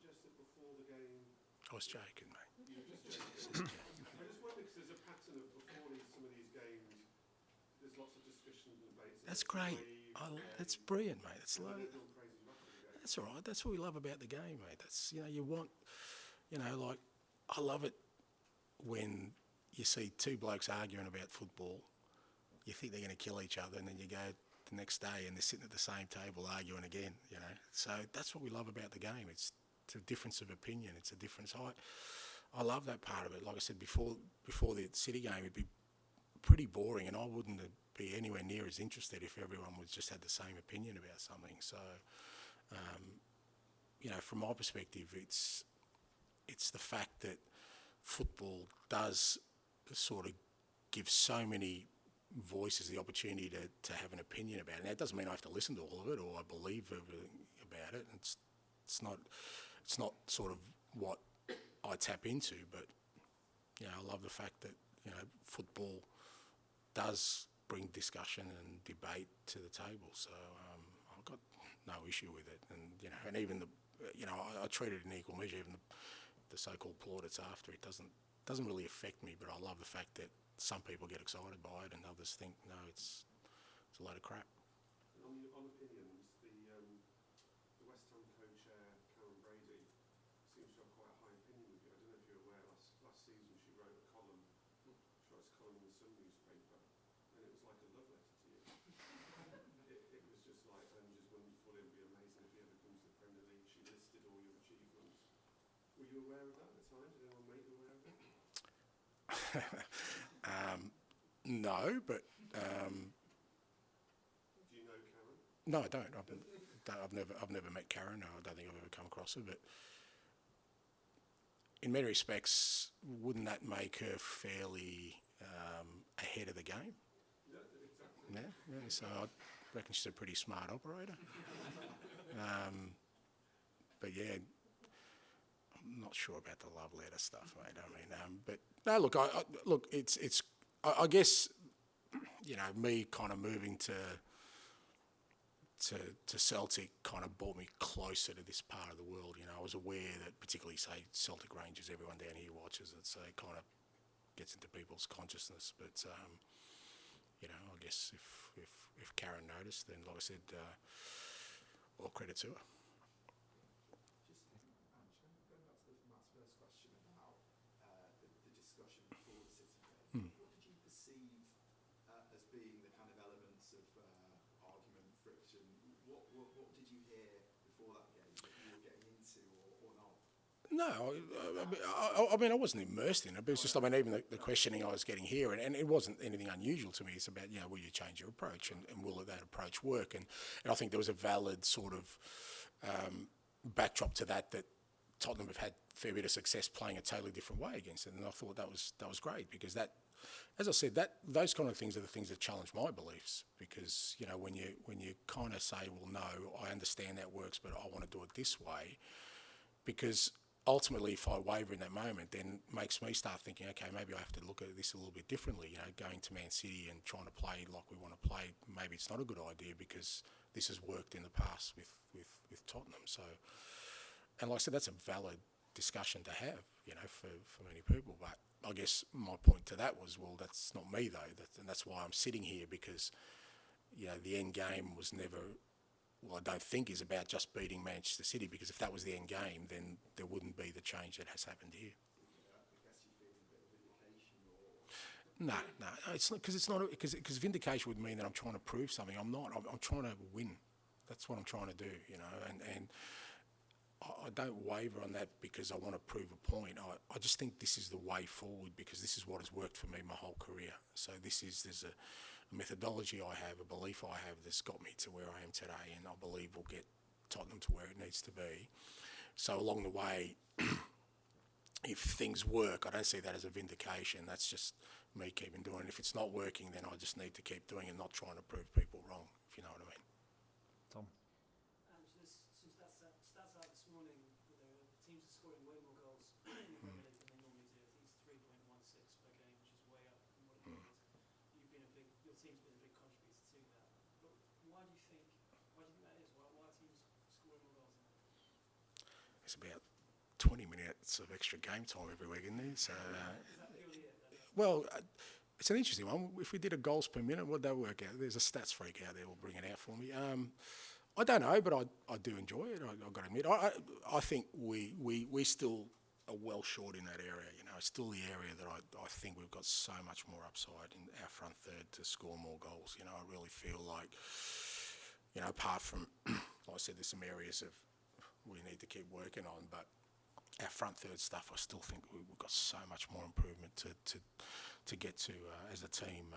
suggest that before the game... I was joking, mate. You were just joking. I just wonder, because there's a pattern of before some of these games, there's lots of discussion and debates. That's great. That's brilliant, mate. That's That's all right. That's what we love about the game, mate. That's, you want, like, I love it when you see two blokes arguing about football. You think they're going to kill each other, and then you go the next day and they're sitting at the same table arguing again, So that's what we love about the game. It's a difference of opinion. It's a difference. I love that part of it. Like I said, before the City game, it'd be pretty boring, and I wouldn't be anywhere near as interested if everyone was just had the same opinion about something. So, from my perspective, it's the fact that football does sort of give so many voices the opportunity to have an opinion about it. Now, it doesn't mean I have to listen to all of it or I believe everything about it. It's not sort of what I tap into, but I love the fact that football does bring discussion and debate to the table. So I've got no issue with it, and even I treat it in equal measure. Even the so-called plaudits after it doesn't really affect me, but I love the fact that some people get excited by it and others think no, it's a load of crap. On opinions, the West Ham co-chair Karen Brady seems to have quite a high opinion of you. I don't know if you're aware. Last season she wrote a column, in the Sun newspaper, and it was like a love letter to you. it was just like, Ange's wonderful. It would be amazing if he ever comes to the Premier League. She listed all your achievements. Were you aware of that at the time? Did anyone make you aware of it? No, but do you know Karen? No, I don't. I've never met Karen. I don't think I've ever come across her. But in many respects, wouldn't that make her fairly ahead of the game? Yeah, exactly. Yeah. So I reckon she's a pretty smart operator. But yeah, I'm not sure about the love letter stuff, mate. I mean, but no, look, I guess, me kind of moving to Celtic kind of brought me closer to this part of the world. I was aware that particularly, say, Celtic Rangers, everyone down here watches it, so it kind of gets into people's consciousness. But, I guess if Karen noticed, then, like I said, all credit to her. No, I mean, I wasn't immersed in it, but it's just, even the questioning I was getting here, and it wasn't anything unusual to me. It's about, will you change your approach, and will that approach work? And I think there was a valid sort of backdrop to that Tottenham have had a fair bit of success playing a totally different way against it, and I thought that was great, because that, as I said, those kind of things are the things that challenge my beliefs, because, when you kind of say, well, no, I understand that works, but I want to do it this way, because ultimately, if I waver in that moment, then it makes me start thinking, okay, maybe I have to look at this a little bit differently. Going to Man City and trying to play like we want to play, maybe it's not a good idea, because this has worked in the past with Tottenham. So, and like I said, that's a valid discussion to have, for many people. But I guess my point to that was, well, that's not me though, and that's why I'm sitting here, because the end game was never. Well, I don't think is about just beating Manchester City, because if that was the end game, then there wouldn't be the change that has happened here. No, it's not, because vindication would mean that I'm trying to prove something. I'm not. I'm trying to win. That's what I'm trying to do, and I don't waver on that because I want to prove a point. I just think this is the way forward, because this is what has worked for me my whole career. So there's a methodology I have, a belief I have that's got me to where I am today, and I believe will get Tottenham to where it needs to be. So along the way, if things work, I don't see that as a vindication. That's just me keeping doing it. If it's not working, then I just need to keep doing it, not trying to prove people wrong, if you know what I mean. Tom? There's some stats out this morning. The teams are scoring way more goals in the Premier League than they normally do. I think it's 3.16 per game, which is way up from what it is. Your team's been a big contributor to that. But why do you think that is? Why are teams scoring more goals than that? It's about 20 minutes of extra game time every week, isn't there? So, well, it's an interesting one. If we did a goals per minute, would that work out? There's a stats freak out there. Will bring it out for me. I don't know, but I do enjoy it. I've got to admit. I think we still are well short in that area. You know, it's still the area that I think we've got so much more upside in our front third to score more goals. You know, I really feel like, you know, apart from, like I said, there's some areas of we need to keep working on, but our front third stuff, I still think we've got so much more improvement to get to as a team,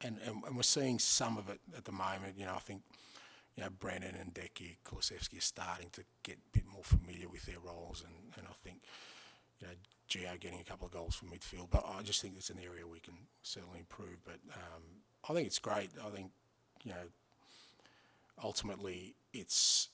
and we're seeing some of it at the moment. You know, I think, you know, Brennan and Decky, Kulusevski are starting to get a bit more familiar with their roles, and I think, you know, Gio getting a couple of goals from midfield, but I just think it's an area we can certainly improve. But I think it's great. I think, you know, ultimately it's,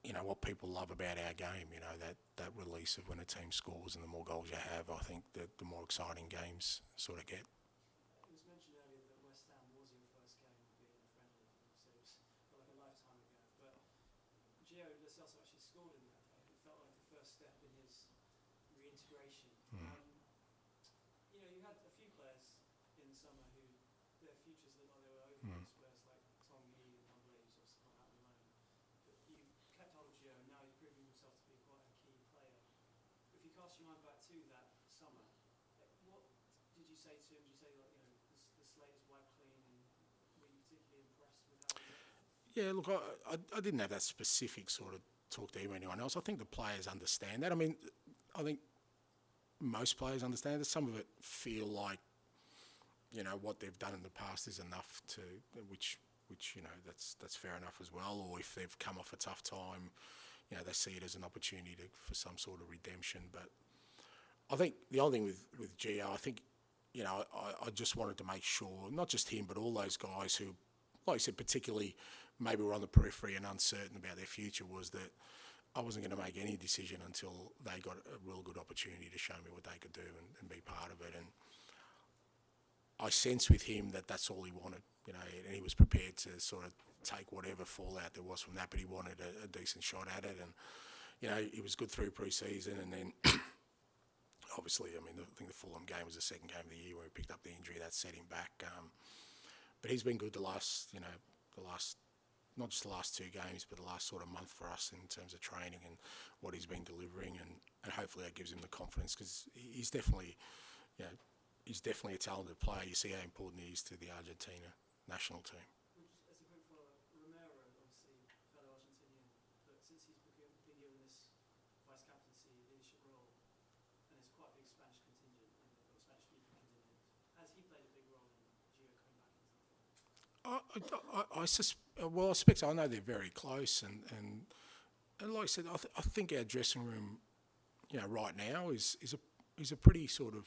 you know, what people love about our game, you know, that release of when a team scores and the more goals you have, I think that the more exciting games sort of get. It was mentioned earlier that West Ham was your first game being a friendly, so it was like a lifetime ago. But Gio Lo Celso actually scored in that game. It felt like the first step in his reintegration. You know, you had a few players in the summer who their futures looked like they were over at Spurs, like Tom Mee and Humbley, who's obviously not out at the moment. But you kept hold of Gio, and now he's proving himself to be quite a key player. If you cast your mind back to that summer, what did you say to him? Did you say, like, you know, the slate is wiped clean, and were you particularly impressed with how he looked? Yeah, look, I didn't have that specific sort of talk to him or anyone else. I think the players understand that. I mean, I think most players understand that. Some of it feel like, you know, what they've done in the past is enough to, which you know, that's fair enough as well. Or if they've come off a tough time, you know, they see it as an opportunity for some sort of redemption. But I think the only thing with Gio, I think, you know, I just wanted to make sure, not just him, but all those guys who, like you said, particularly maybe were on the periphery and uncertain about their future, was that I wasn't going to make any decision until they got a real good opportunity to show me what they could do and be part of it. And I sensed with him that that's all he wanted, you know, and he was prepared to sort of take whatever fallout there was from that, but he wanted a decent shot at it. And, you know, he was good through pre-season, and then obviously, I mean, I think the Fulham game was the second game of the year where he picked up the injury that set him back. But he's been good not just the last two games, but the last sort of month for us in terms of training and what he's been delivering, and hopefully that gives him the confidence, because he's definitely, you know, he's definitely a talented player. You see how important he is to the Argentina national team. As a quick follow-up, Romero, obviously fellow Argentinian, but since he's been given this vice captaincy leadership role, and it's quite a big Spanish contingent, and they've got a Spanish-speaking contingent, has he played a big role in Gio coming back into the fold? I suspect. I know they're very close, and like I said, I think our dressing room, you know, right now is a pretty sort of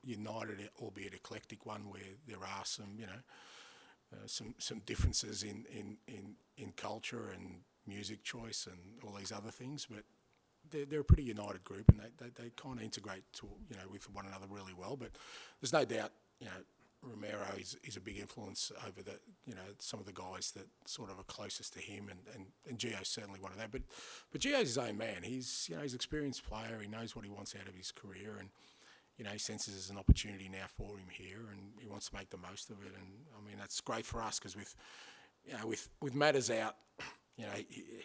united, albeit eclectic one, where there are some, you know, some differences in culture and music choice and all these other things, but they're a pretty united group, and they kind of integrate to, you know, with one another really well. But there's no doubt, you know, Romero is a big influence over the, you know, some of the guys that sort of are closest to him, and Gio's certainly one of them. But Gio's his own man. He's, you know, he's an experienced player. He knows what he wants out of his career, and, you know, he senses there's an opportunity now for him here, and he wants to make the most of it. And I mean, that's great for us, because with Matters out, you know,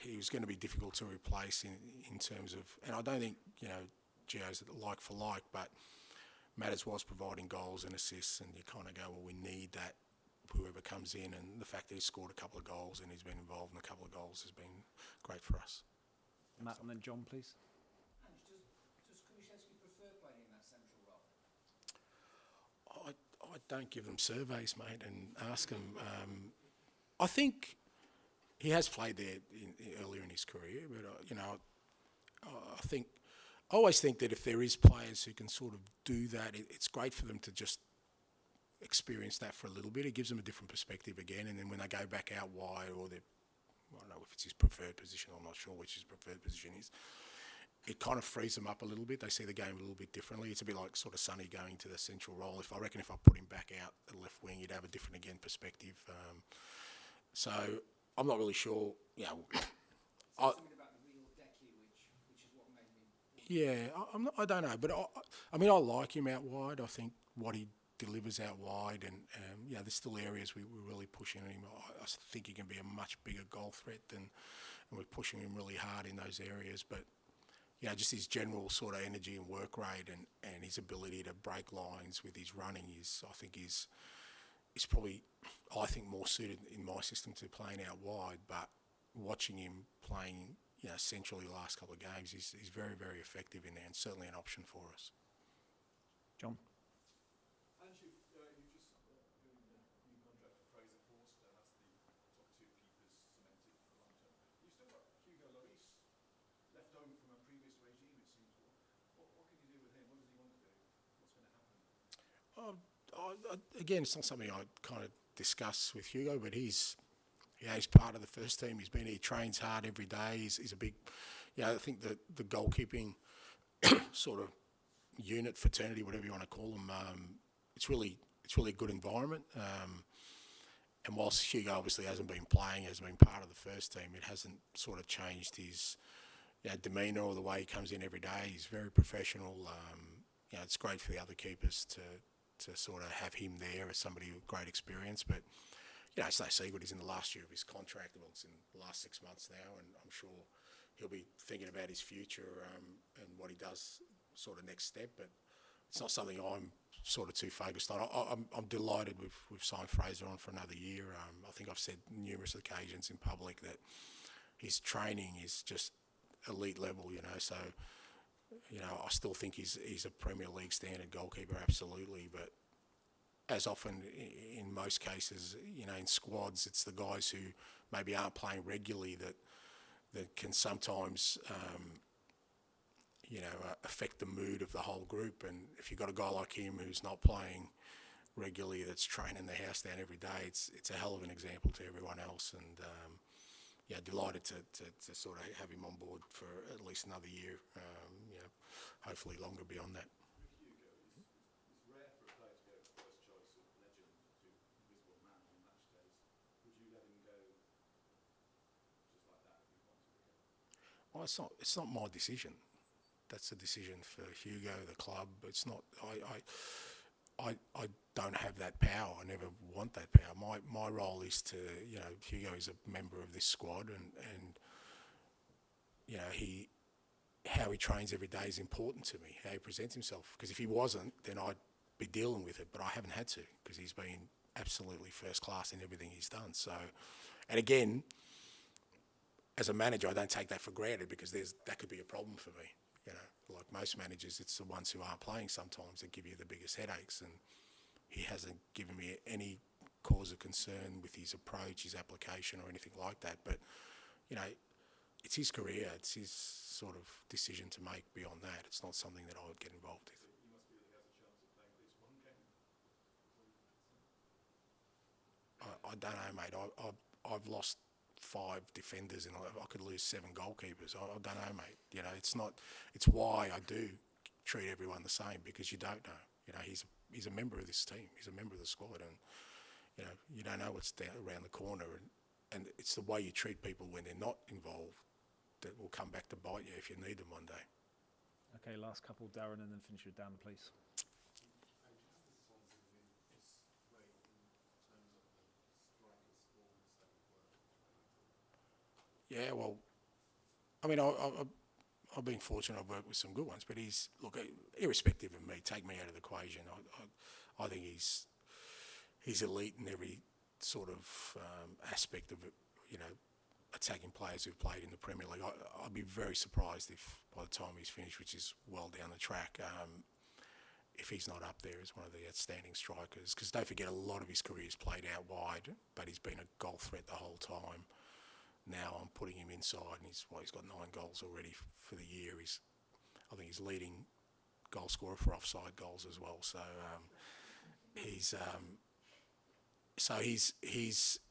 he was going to be difficult to replace in terms of, and I don't think, you know, Gio's like for like, but Matters was providing goals and assists, and you kind of go, well, we need that, whoever comes in, and the fact that he scored a couple of goals and he's been involved in a couple of goals has been great for us. Matt, and then John, please. Ange, does Kulusevski prefer playing in that central role? I don't give them surveys, mate, and ask them. I think he has played there earlier in his career, but, you know, I always think that if there is players who can sort of do that, it's great for them to just experience that for a little bit. It gives them a different perspective again, and then when they go back out wide, or I don't know if it's his preferred position, I'm not sure which his preferred position is, it kind of frees them up a little bit. They see the game a little bit differently. It's a bit like sort of Sonny going to the central role. If I put him back out at left wing, you'd have a different, again, perspective. So I'm not really sure, you know. Something about the real Decky, which is what made me Yeah, I don't know, but I mean, I like him out wide. I think what he delivers out wide, and there's still areas we're really pushing him. I think he can be a much bigger goal threat and we're pushing him really hard in those areas. But just his general sort of energy and work rate and his ability to break lines with his running is probably, I think, more suited in my system to playing out wide. But watching him playing, centrally last couple of games, he's very, very effective in there and certainly an option for us. John? Ange, you've just given a new contract to Fraser Forster. That's the top two keepers cemented for the long term. You've still got Hugo Lloris left over from a previous regime, it seems. What can you do with him? What does he want to do? What's going to happen? Again, it's not something I kind of discuss with Hugo, but he's part of the first team. He trains hard every day. He's a big, I think the goalkeeping sort of unit, fraternity, whatever you want to call them, it's really a good environment. And whilst Hugo obviously hasn't been playing, hasn't been part of the first team, it hasn't sort of changed his demeanour or the way he comes in every day. He's very professional. It's great for the other keepers to sort of have him there as somebody with great experience. But it's no secret he's in the last year of his contract. Well, it's in the last 6 months now, and I'm sure he'll be thinking about his future and what he does sort of next step. But it's not something I'm sort of too focused on. I'm delighted we've signed Fraser on for another year. I think I've said numerous occasions in public that his training is just elite level, So, I still think he's a Premier League standard goalkeeper, absolutely. But as often in most cases, in squads, it's the guys who maybe aren't playing regularly that can sometimes, affect the mood of the whole group. And if you've got a guy like him who's not playing regularly, that's training the house down every day, it's a hell of an example to everyone else. And delighted to sort of have him on board for at least another year. Hopefully longer beyond that. With Hugo, it's rare for a player to go first choice of legend to invisible man on match days. Would you let him go just like that if you wanted to go? Well, it's not my decision. That's a decision for Hugo, the club. It's not. I don't have that power. I never want that power. My role is to, Hugo is a member of this squad, and how he trains every day is important to me. How he presents himself. Because if he wasn't, then I'd be dealing with it. But I haven't had to, because he's been absolutely first class in everything he's done. So, and again, as a manager, I don't take that for granted, because that could be a problem for me. Like most managers, it's the ones who aren't playing sometimes that give you the biggest headaches. And he hasn't given me any cause of concern with his approach, his application, or anything like that. But, it's his career. It's his sort of decision to make beyond that. It's not something that I would get involved with. You must feel he has a chance of playing at least one game. I don't know, mate. I've lost 5 defenders and I could lose 7 goalkeepers. I don't know, mate. It's why I do treat everyone the same, because you don't know. He's a member of this team. He's a member of the squad, and you don't know what's down around the corner, and it's the way you treat people when they're not involved that will come back to bite you if you need them one day. Okay, last couple, Darren, and then finish with Dan, please. Yeah, well, I mean, I've been fortunate. I've worked with some good ones, but irrespective of me, take me out of the equation. I think he's elite in every sort of aspect of it. Attacking players who've played in the Premier League. I'd be very surprised if by the time he's finished, which is well down the track, if he's not up there as one of the outstanding strikers. Because don't forget, a lot of his career is played out wide, but he's been a goal threat the whole time. Now I'm putting him inside, and he's got 9 goals already for the year. I think he's leading goal scorer for offside goals as well. So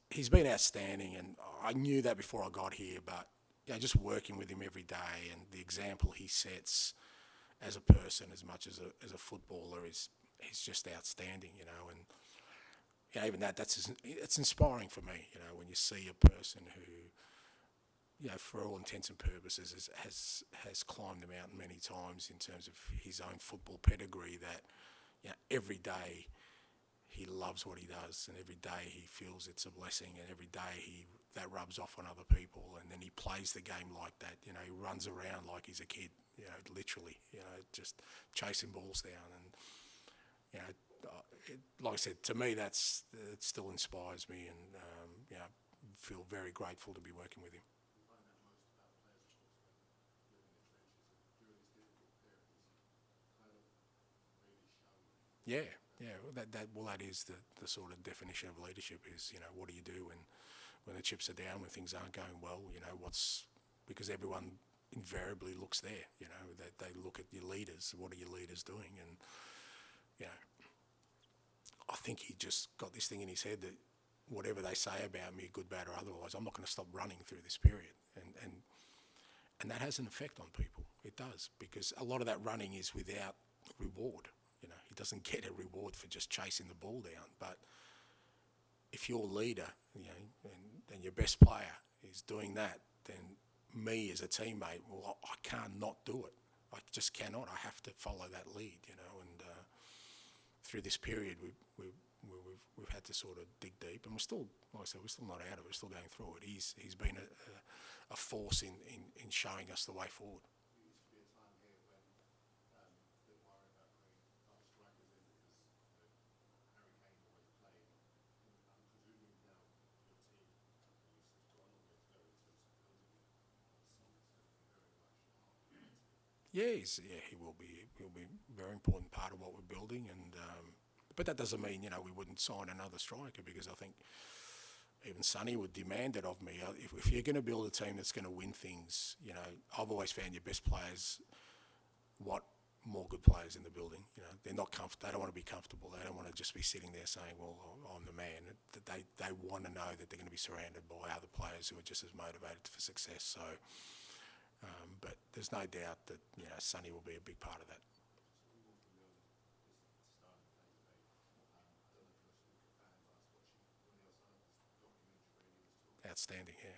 he's been outstanding, and I knew that before I got here. But just working with him every day, and the example he sets as a person, as much as a footballer, he's just outstanding. And even it's inspiring for me. When you see a person who for all intents and purposes, has climbed the mountain many times in terms of his own football pedigree. That every day he loves what he does, and every day he feels it's a blessing, and every day that rubs off on other people, and then he plays the game like that. He runs around like he's a kid, literally, just chasing balls down, and like I said, to me, it still inspires me, and feel very grateful to be working with him. Yeah. That is the sort of definition of leadership is, what do you do when the chips are down, when things aren't going well, because everyone invariably looks there, that they look at your leaders, what are your leaders doing? And, I think he just got this thing in his head that whatever they say about me, good, bad or otherwise, I'm not going to stop running through this period. And that has an effect on people. It does, because a lot of that running is without reward. He doesn't get a reward for just chasing the ball down. But if your leader, and your best player is doing that, then me as a teammate, well, I can't not do it. I just cannot. I have to follow that lead, and through this period, we've had to sort of dig deep, and we're still, like I said, we're still not out of it. We're still going through it. He's been a force in showing us the way forward. Yeah, he will be. He'll be a very important part of what we're building, and but that doesn't mean we wouldn't sign another striker, because I think even Sonny would demand it of me. If you're going to build a team that's going to win things, I've always found your best players want more good players in the building. They're not They don't want to be comfortable. They don't want to just be sitting there saying, "Well, I'm the man." They want to know that they're going to be surrounded by other players who are just as motivated for success. So. But there's no doubt that Sonny will be a big part of that. Outstanding, yeah.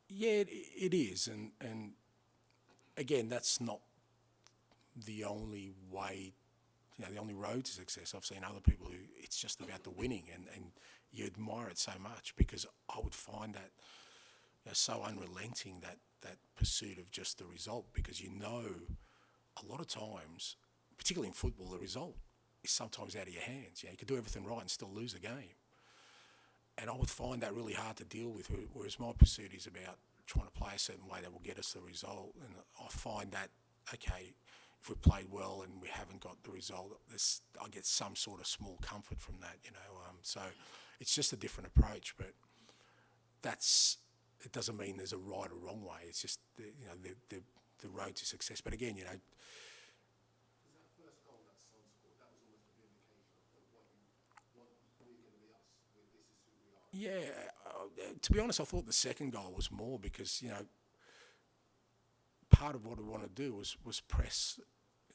Yeah, it is, and again, that's not the only way, the only road to success. I've seen other people who it's just about the winning, and you admire it so much, because I would find that so unrelenting, that pursuit of just the result, because a lot of times, particularly in football, the result is sometimes out of your hands. You could do everything right and still lose a game. And I would find that really hard to deal with, whereas my pursuit is about trying to play a certain way that will get us the result. And I find that, okay, if we played well and we haven't got the result, I get some sort of small comfort from that, So it's just a different approach, but it doesn't mean there's a right or wrong way. It's just, the road to success. But again, yeah, to be honest, I thought the second goal was more because, part of what we want to do was press,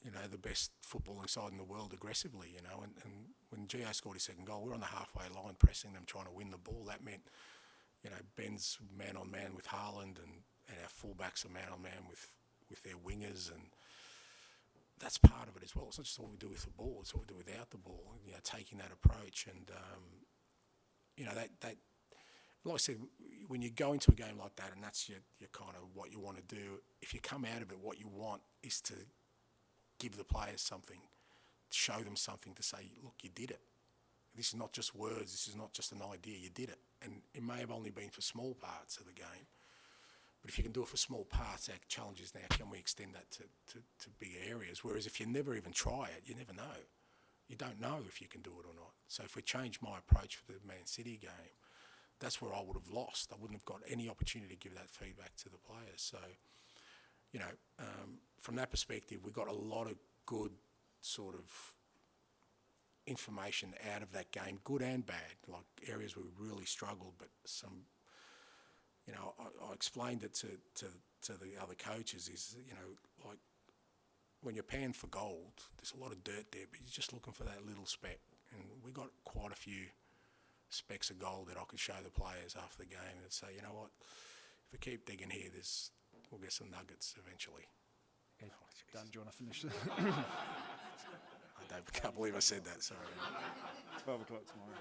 the best footballing side in the world aggressively, and when Gio scored his second goal, we were on the halfway line pressing them, trying to win the ball. That meant, Ben's man-on-man with Haaland, and our fullbacks are man-on-man with their wingers, and that's part of it as well. It's not just what we do with the ball, it's what we do without the ball, taking that approach, and that like I said, when you go into a game like that and that's your kind of what you want to do, if you come out of it, what you want is to give the players something, show them something to say, look, you did it. This is not just words, this is not just an idea, you did it. And it may have only been for small parts of the game, but if you can do it for small parts, our challenge is now, can we extend that to bigger areas? Whereas if you never even try it, you never know. You don't know if you can do it or not. So if we change my approach for the Man City game, that's where I would have lost. I wouldn't have got any opportunity to give that feedback to the players. So, from that perspective, we got a lot of good sort of information out of that game, good and bad, like areas where we really struggled, but some, you know, I explained it to the other coaches is, you know, like when you're panning for gold, there's a lot of dirt there, but you're just looking for that little speck. And we got quite a few specks of gold that I could show the players after the game and say, you know what, if we keep digging here, we'll get some nuggets eventually. Okay. Dan, do you want to finish? I can't believe I said that, sorry. 12 o'clock tomorrow.